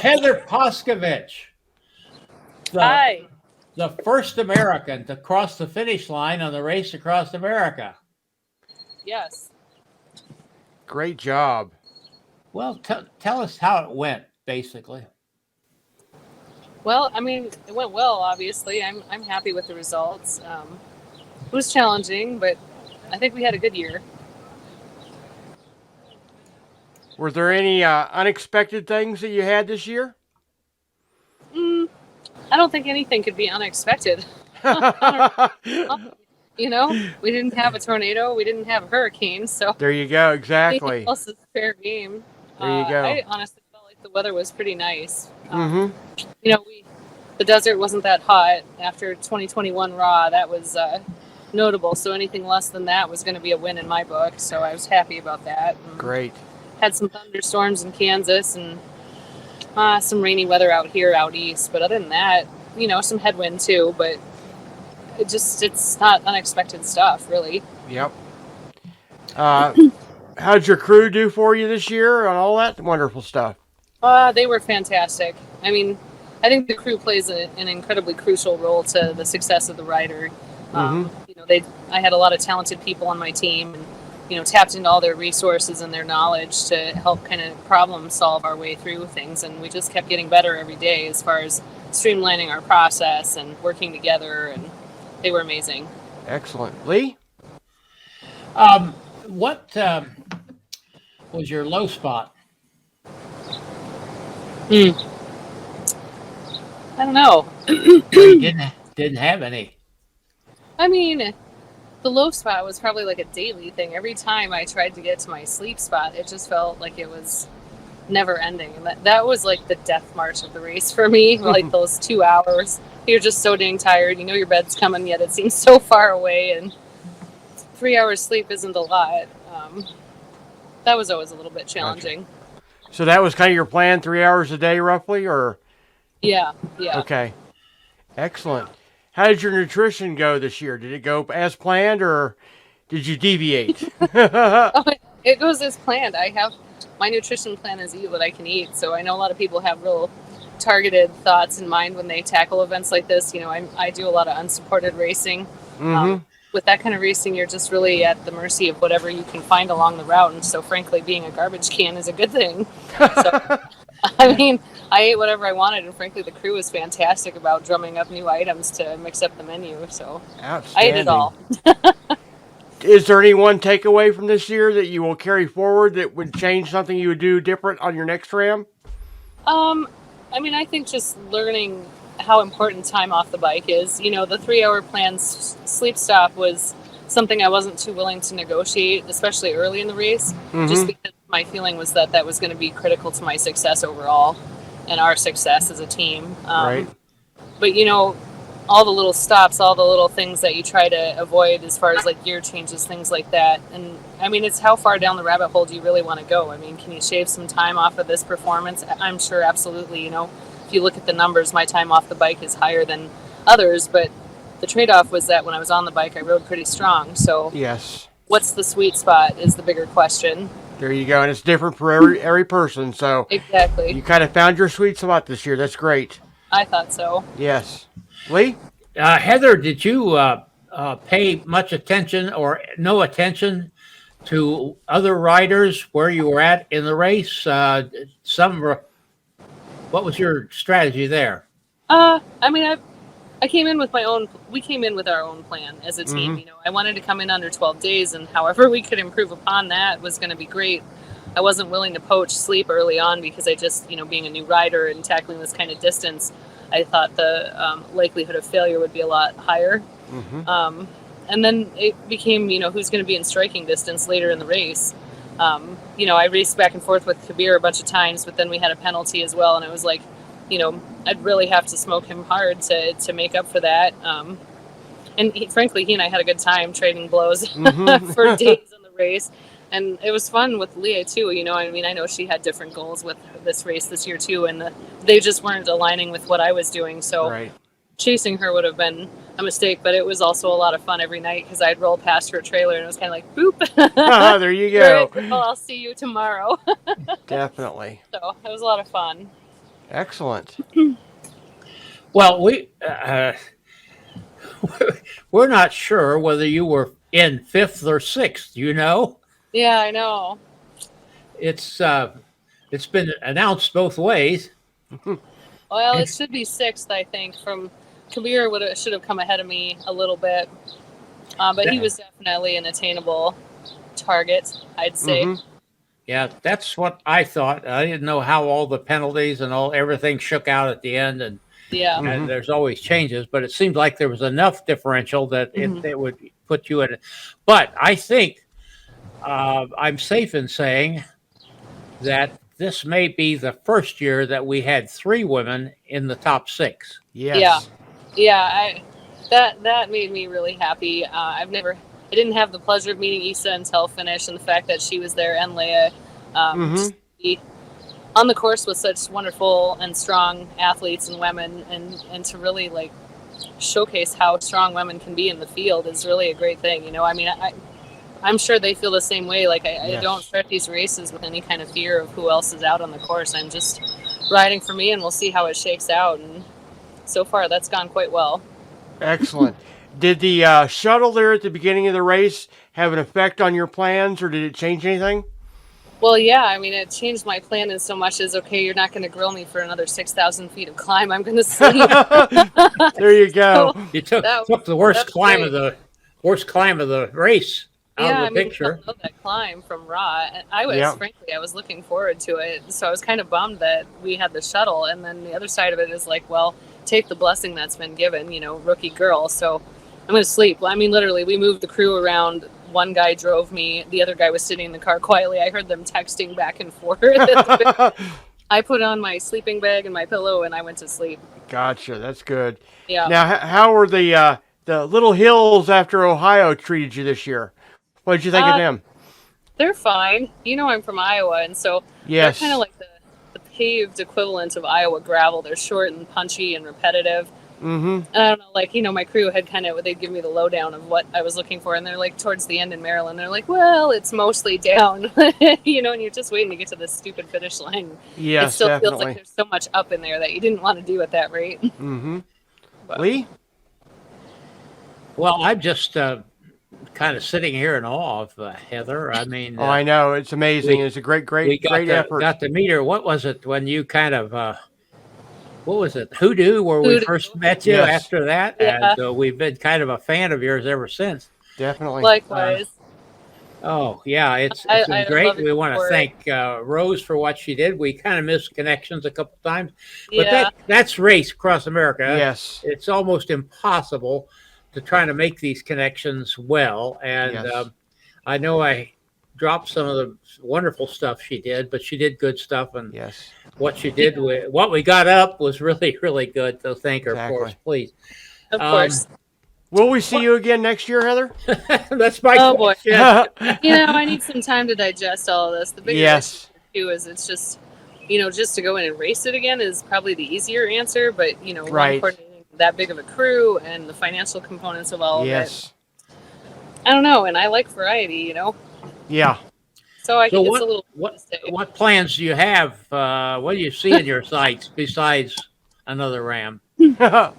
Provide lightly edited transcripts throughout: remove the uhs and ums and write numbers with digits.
Heather Poskevich, the Hi. the first American to cross the finish line on the race across America. Yes. Great job. Well, tell us how it went, basically. Well, it went well. Obviously, I'm happy with the results. It was challenging, but I think we had a good year. Were there any unexpected things that you had this year? Mm, I don't think anything could be unexpected. We didn't have a tornado, we didn't have a hurricane, so There you go. anything Exactly. else is fair game. There you go. I honestly felt like the weather was pretty nice. Mm-hmm. The desert wasn't that hot after 2021 raw. That was notable. So anything less than that was going to be a win in my book. So I was happy about that. Great. Had some thunderstorms in Kansas and some rainy weather out east. But other than that, some headwind too. But it's not unexpected stuff, really. Yep. How'd your crew do for you this year on all that wonderful stuff? They were fantastic. I think the crew plays an incredibly crucial role to the success of the rider. I had a lot of talented people on my team, and tapped into all their resources and their knowledge to help kind of problem solve our way through things. And we just kept getting better every day as far as streamlining our process and working together. And they were amazing. Excellent. Lee? What was your low spot? I don't know. You didn't have any. The low spot was probably like a daily thing. Every time I tried to get to my sleep spot, it just felt like it was never ending. And that was like the death march of the race for me. Like those 2 hours. You're just so dang tired. You know your bed's coming, yet it seems so far away. And 3 hours sleep isn't a lot. That was always a little bit challenging. Gotcha. So that was kind of your plan, 3 hours a day roughly, or? Yeah. Okay. Excellent. How did your nutrition go this year? Did it go as planned, or did you deviate? It goes as planned. My nutrition plan is eat what I can eat. So I know a lot of people have real targeted thoughts in mind when they tackle events like this. I do a lot of unsupported racing. Mm-hmm. With that kind of racing, you're just really at the mercy of whatever you can find along the route. And so frankly, being a garbage can is a good thing. So, I ate whatever I wanted, and frankly, the crew was fantastic about drumming up new items to mix up the menu. So I ate it all. Is there any one takeaway from this year that you will carry forward that would change something you would do different on your next Ram? I think just learning how important time off the bike is. The 3 hour planned sleep stop was something I wasn't too willing to negotiate, especially early in the race, just because my feeling was that was going to be critical to my success overall and our success as a team. Right. But, all the little stops, all the little things that you try to avoid as far as like gear changes, things like that. And it's how far down the rabbit hole do you really want to go? Can you shave some time off of this performance? I'm sure absolutely, if you look at the numbers, my time off the bike is higher than others, but the trade-off was that when I was on the bike, I rode pretty strong. So yes, what's the sweet spot is the bigger question. There you go. And it's different for every person. So exactly, you kind of found your sweet spot this year. That's great. I thought so. Yes. Lee? Heather, did you pay much attention or no attention to other riders where you were at in the race? What was your strategy there? I came in with we came in with our own plan as a team. I wanted to come in under 12 days, and however we could improve upon that was going to be great. I wasn't willing to poach sleep early on because I just, being a new rider and tackling this kind of distance, I thought the likelihood of failure would be a lot higher. And then it became, who's going to be in striking distance later in the race. I raced back and forth with Kabir a bunch of times, but then we had a penalty as well, and it was like, I'd really have to smoke him hard to make up for that. And frankly, he and I had a good time trading blows for days in the race. And it was fun with Leah too. I know she had different goals with this race this year too, and they just weren't aligning with what I was doing. So chasing her would have been a mistake, but it was also a lot of fun every night because I'd roll past her trailer and it was kind of like, boop. There you go. Well, I'll see you tomorrow. Definitely. So it was a lot of fun. Excellent. Well, we're not sure whether you were in fifth or sixth. You know, Yeah, I know. it's it's been announced both ways. Well, it should be sixth, I think. From Kabir should have come ahead of me a little bit, but he was definitely an attainable target, I'd say. Mhm. Yeah, that's what I thought. I didn't know how all the penalties and everything shook out at the end, and Yeah. Mhm. there's always changes. But it seemed like there was enough differential that Mhm. it would put you in. But I think I'm safe in saying that this may be the first year that we had 3 women in the top 6. Yes. Yeah, that made me really happy. I didn't have the pleasure of meeting Issa until finish, and the fact that she was there and Leia, Mhm. just to be on the course with such wonderful and strong athletes and women, and to really like showcase how strong women can be in the field is really a great thing. You know, I mean, I'm sure they feel the same way. Like I Yes. don't start these races with any kind of fear of who else is out on the course. I'm just riding for me, and we'll see how it shakes out. And so far, that's gone quite well. Excellent. Did the shuttle there at the beginning of the race have an effect on your plans, or did it change anything? Well, yeah, I mean, it changed my plan in so much as, okay, you're not going to grill me for another 6,000 feet of climb. I'm going to sleep. There you go. So, You took That- took the worst that's climb great. of the race out yeah, I of the mean, picture. I love that climb from Raw. And Yeah. frankly, I was looking forward to it. So I was kind of bummed that we had the shuttle. And then the other side of it is like, well, take the blessing that's been given, you know, rookie girl. So I'm going to sleep. I mean, literally, we moved the crew around. One guy drove me. The other guy was sitting in the car quietly. I heard them texting back and forth. I put on my sleeping bag and my pillow, and I went to sleep. Gotcha. That's good. Yeah. Now, how were the little hills after Ohio treated you this year? What did you think of them? They're fine. You know, I'm from Iowa, and so Yes. they're kind of like the paved equivalent of Iowa gravel. They're short and punchy and repetitive. Mm-hmm. And I don't know, like, you know, my crew had they'd give me the lowdown of what I was looking for. And they're like, towards the end in Maryland, they're like, well, it's mostly down, you know, and you're just waiting to get to this stupid finish line. Yes, It still feels definitely. like there's so much up in there that you didn't want to do at that rate. Mm-hmm. But- Lee? Well, I'm just kind of sitting here in awe of Heather. I mean, Oh, I know. It's amazing. we- It's a great we great effort. got to meet her. What was it when you kind of what was it? Hoodoo, where we Hoodoo. first met you. Yes. After that, Yeah. and we've been kind of a fan of yours ever since. Definitely. Likewise. Oh yeah, it's I been love great. it We want to for it. thank Rose for what she did. We kind of missed connections a couple times, but Yeah. that's race across America. Yes. It's almost impossible to try to make these connections well. And Yes. I know I dropped some of the wonderful stuff she did, but she did good stuff, and Yes. what she did with what we got up was really, really good. So thank her Exactly. for us, please. Of course. Will we see you again next year, Heather? That's my Oh, boy. question. You know, I need some time to digest all of this. The bigger Yes. issue is it's just, you know, just to go in and race it again is probably the easier answer. But, you know, Right. coordinating that big of a crew and the financial components of all of it. Yes. I don't know. And I like variety, you know. Yeah. So I So think what- it's a little what- to say. What plans do you have? What do you see in your sights besides another Ram? I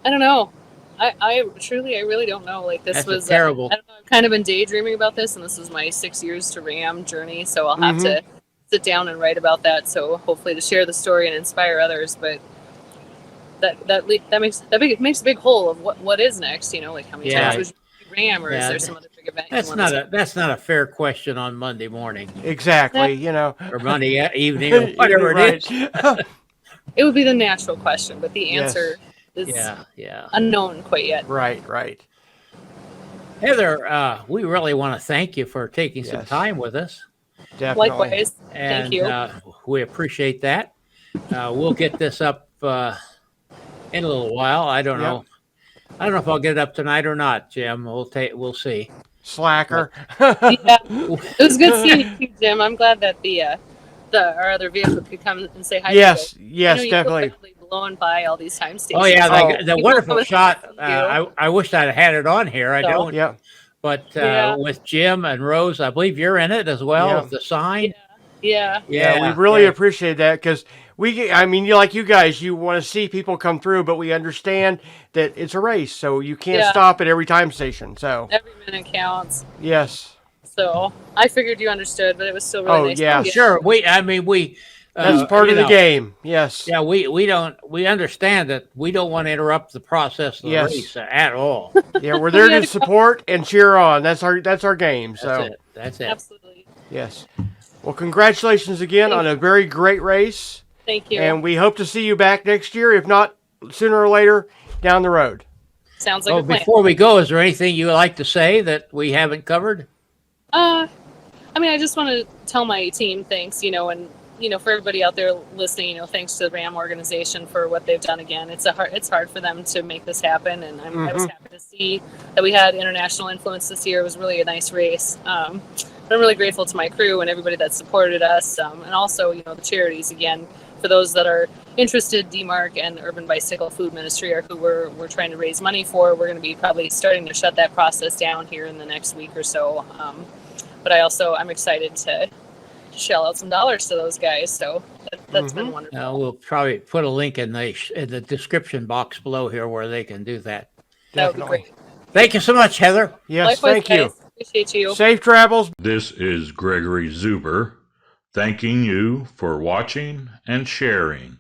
don't know. I really don't know. Like this That's was terrible. I don't know. I've kind of been daydreaming about this, and this is my 6 years to Ram journey. So I'll have to sit down and write about that. So hopefully to share the story and inspire others. But that makes a big hole of what is next. You know, like how many Yeah. times would you do Ram, or Yeah, is there some other big event? That's you not want that's not a fair question on Monday morning Exactly. You know. or Monday evening or whatever it is. It would be the natural question, but the Yes. answer is Yeah. unknown quite yet. Right. Heather, we really want to thank you for taking some Yes. time with us, Definitely. Likewise, and thank you. we appreciate that. We'll get this up in a little while. I don't know. I don't know if I'll get it up tonight or not, Jim. We'll see. Slacker. Yeah, it was good seeing you, Jim. I'm glad that our other vehicle could come and say hi. Yes. To you. Yes. You definitely. Quickly blowing by all these time stations. Oh yeah, Oh. the People wonderful coming shot. to you. I wish I'd had it on here. I So- don't. Yeah. But Yeah. with Jim and Rose, I believe you're in it as well Yeah. with the sign. Yeah. Yeah, we really appreciate that because I mean, like you guys, you want to see people come through, but we understand that it's a race, so you can't Yeah. stop at every time station. So Every minute counts. yes, So I figured you understood, but it was still really Oh, nice. yeah. to get- Sure. We. that's part you of the know, game. Yes. Yeah, we understand that we don't want to interrupt the process of the Yes. race at all. Yeah, we're there Yeah. to support and cheer on. That's our game. So That's it. That's it. Absolutely. yes. Well, congratulations again on a very great race, Thank you. and we hope to see you back next year, if not sooner or later down the road. Sounds like Oh, a plan. before we go, is there anything you would like to say that we haven't covered? I mean, I just want to tell my team thanks, and for everybody out there listening, thanks to the Raam organization for what they've done again. It's hard for them to make this happen, and I was happy to see that we had international influence this year. It was really a nice race. But I'm really grateful to my crew and everybody that supported us, and also, the charities again. For those that are interested, DMARC and Urban Bicycle Food Ministry are who we're trying to raise money for. We're going to be probably starting to shut that process down here in the next week or so. But I'm excited to shell out some dollars to those guys. So that's been wonderful. We'll probably put a link in the description box below here where they can do that. That would be great. Thank you so much, Heather. Yes, Likewise, thank you. guys. Appreciate you. Safe travels. This is Gregory Zuber, thanking you for watching and sharing.